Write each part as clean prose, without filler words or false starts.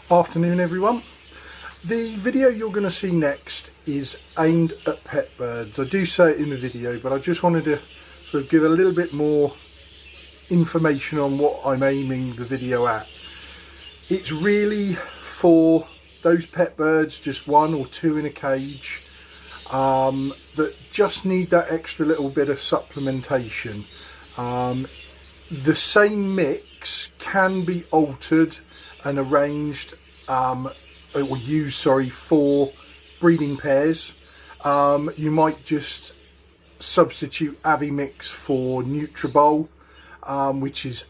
Afternoon everyone. The video you're going to see next is aimed at pet birds. I do say it in the video, but I just wanted to sort of give a little bit more information on what I'm aiming the video at. It's really for those pet birds, just one or two in a cage, that just need that extra little bit of supplementation. The same mix can be altered and arranged or used for breeding pairs. You might just substitute Avimix for Nutribol, which is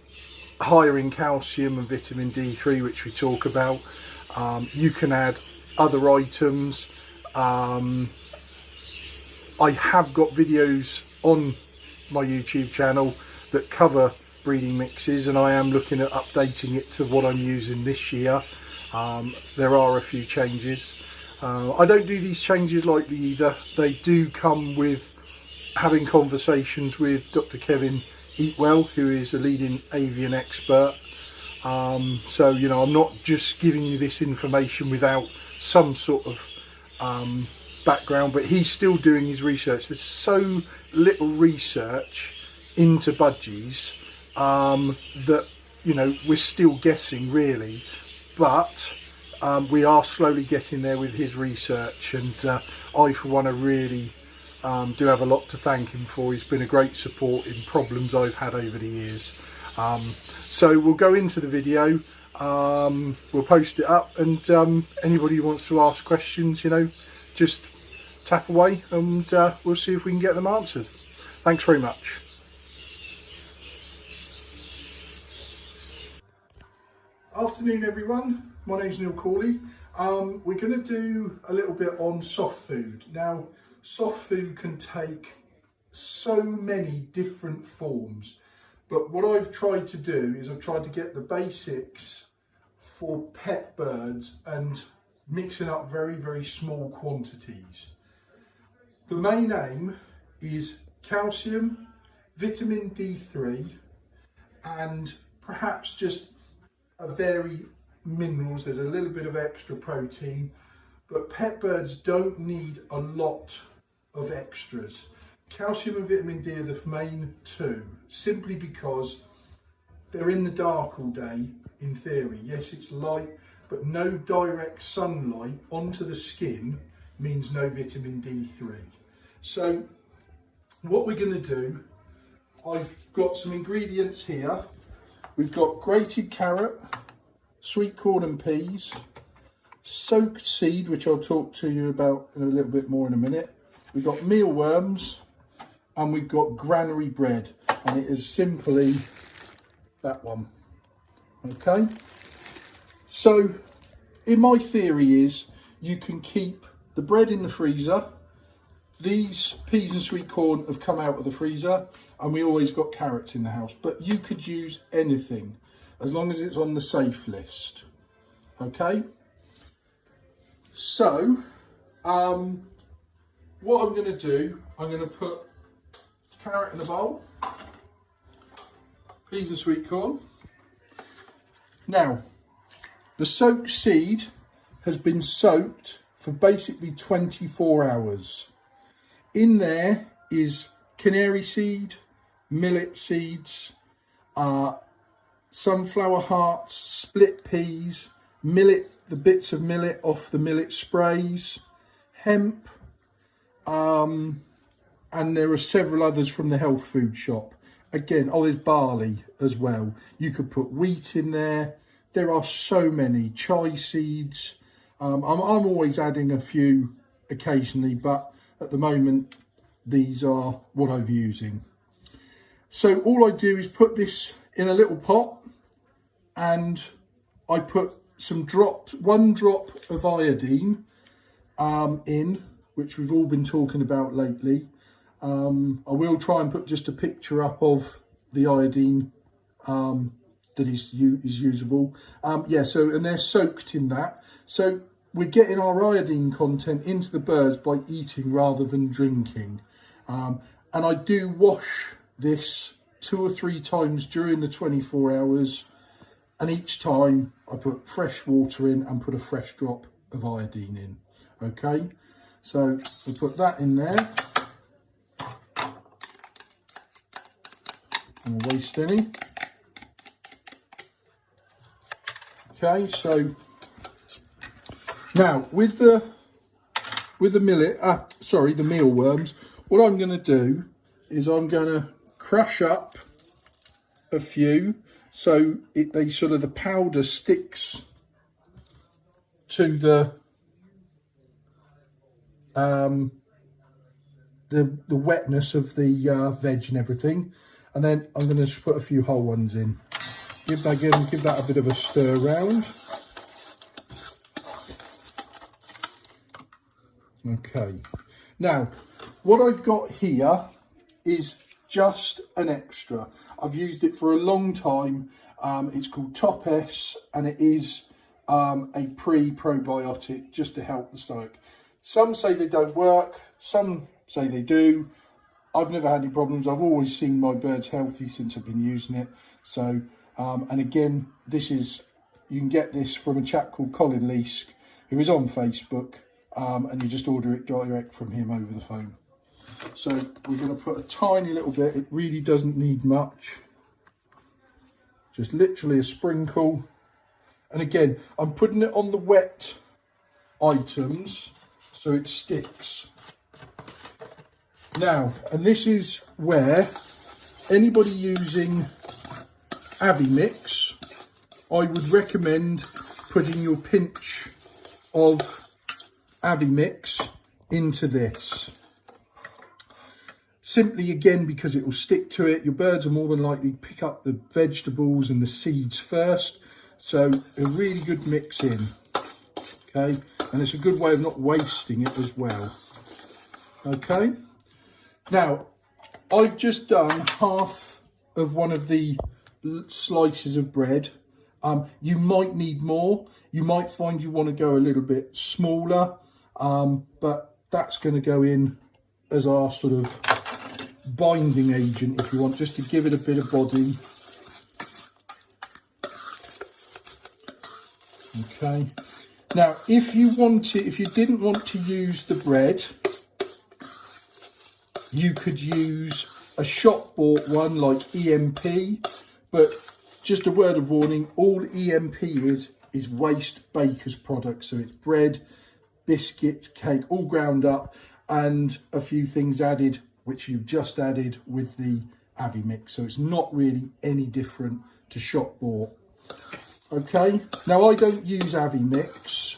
higher in calcium and vitamin D3, which we talk about. You can add other items. I have got videos on my YouTube channel that cover breeding mixes, and I am looking at updating it to what I'm using this year. There are a few changes. I don't do these changes lightly either. They do come with having conversations with Dr. Kevin Eatwell, who is a leading avian expert. So, you know, I'm not just giving you this information without some sort of background, but he's still doing his research. There's so little research into budgies that, you know, we're still guessing really, but we are slowly getting there with his research, and I for one really do have a lot to thank him for. He's been a great support in problems I've had over the years. So we'll go into the video, we'll post it up, and anybody who wants to ask questions, you know, just tap away and we'll see if we can get them answered. Thanks very much. Afternoon everyone, my name's Neil Corley. We're going to do a little bit on soft food. Now, soft food can take so many different forms, but what I've tried to do is I've tried to get the basics for pet birds and mixing up very, very small quantities. The main aim is calcium, vitamin D3, and perhaps just a very minerals. There's a little bit of extra protein, but pet birds don't need a lot of extras. Calcium and vitamin D are the main two, simply because they're in the dark all day in theory. Yes, it's light, but no direct sunlight onto the skin means no vitamin D3. So what we're going to do, I've got some ingredients here. We've got grated carrot, sweet corn and peas, soaked seed, which I'll talk to you about in a little bit more in a minute. We've got mealworms, and we've got granary bread, and it is simply that one. Okay, so in my theory is you can keep the bread in the freezer. These peas and sweet corn have come out of the freezer, and we always got carrots in the house, but you could use anything as long as it's on the safe list. Okay, so what I'm going to do, I'm going to put carrot in a bowl, peas and sweet corn. Now, the soaked seed has been soaked for basically 24 hours. In there is canary seed, millet seeds, sunflower hearts, split peas, millet, the bits of millet off the millet sprays, hemp, and there are several others from the health food shop. Again, oh, there's barley as well. You could put wheat in there. There are so many, chai seeds. I'm always adding a few occasionally, but at the moment, these are what I'm using. So all I do is put this in a little pot, and I put one drop of iodine in, which we've all been talking about lately. I will try and put just a picture up of the iodine that is usable. Yeah, so, and they're soaked in that. So we're getting our iodine content into the birds by eating rather than drinking. And I do wash this 2 or 3 times during the 24 hours and each time I put fresh water in and put a fresh drop of iodine in. Okay, so we put that in there. And waste any. Okay, so now with the mealworms, what I'm going to do is I'm going to crush up a few so the powder sticks to the wetness of the veg and everything, and then I'm going to just put a few whole ones in. Give that a bit of a stir round. Okay, now what I've got here is just an extra. I've used it for a long time. It's called Top S, and it is a pre-probiotic just to help the stomach. Some say they don't work, some say they do. I've never had any problems. I've always seen my birds healthy since I've been using it. So, and again, you can get this from a chap called Colin Leask, who is on Facebook, and you just order it direct from him over the phone. So we're going to put a tiny little bit. It really doesn't need much. Just literally a sprinkle. And again, I'm putting it on the wet items so it sticks. Now, and this is where anybody using Avimix, I would recommend putting your pinch of Avimix into this. Simply, again, because it will stick to it. Your birds are more than likely to pick up the vegetables and the seeds first. So a really good mix in, okay? And it's a good way of not wasting it as well, okay? Now, I've just done half of one of the slices of bread. You might need more. You might find you want to go a little bit smaller, but that's going to go in as our sort of binding agent, if you want, just to give it a bit of body. Okay. Now, if you didn't want to use the bread, you could use a shop bought one like EMP, but just a word of warning, all EMP is waste baker's products. So it's bread, biscuits, cake, all ground up, and a few things added, which you've just added with the Avimix. So it's not really any different to shop bought. Okay, now I don't use Avimix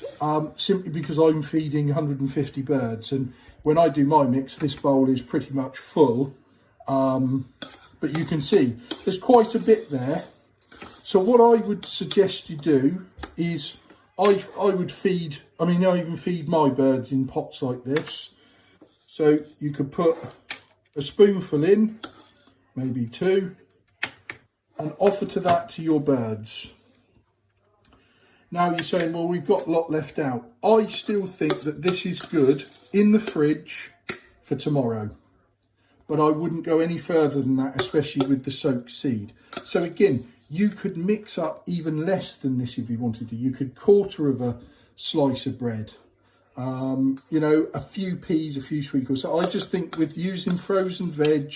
simply because I'm feeding 150 birds, and when I do my mix, this bowl is pretty much full, but you can see there's quite a bit there. So what I would suggest you do is I even feed my birds in pots like this. So you could put a spoonful in, maybe two, and offer that to your birds. Now you're saying, well, we've got a lot left out. I still think that this is good in the fridge for tomorrow, but I wouldn't go any further than that, especially with the soaked seed. So again, you could mix up even less than this if you wanted to. You could quarter of a slice of bread, a few peas, a few sweet corn. So I just think with using frozen veg,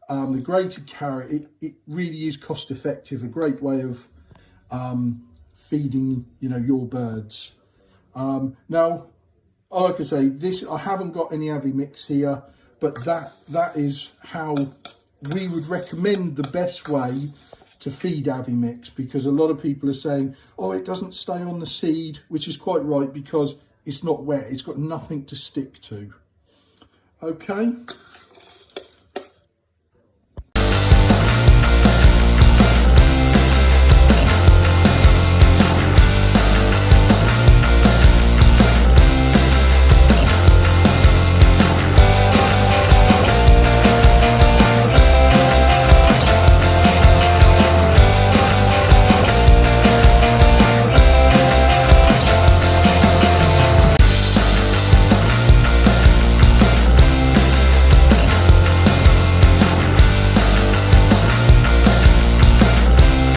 the grated carrot, it really is cost effective, a great way of feeding, your birds. Now, like I say, I haven't got any Avimix here, but that is how we would recommend the best way to feed Avimix, because a lot of people are saying, oh, it doesn't stay on the seed, which is quite right, because it's not wet. It's got nothing to stick to. Okay,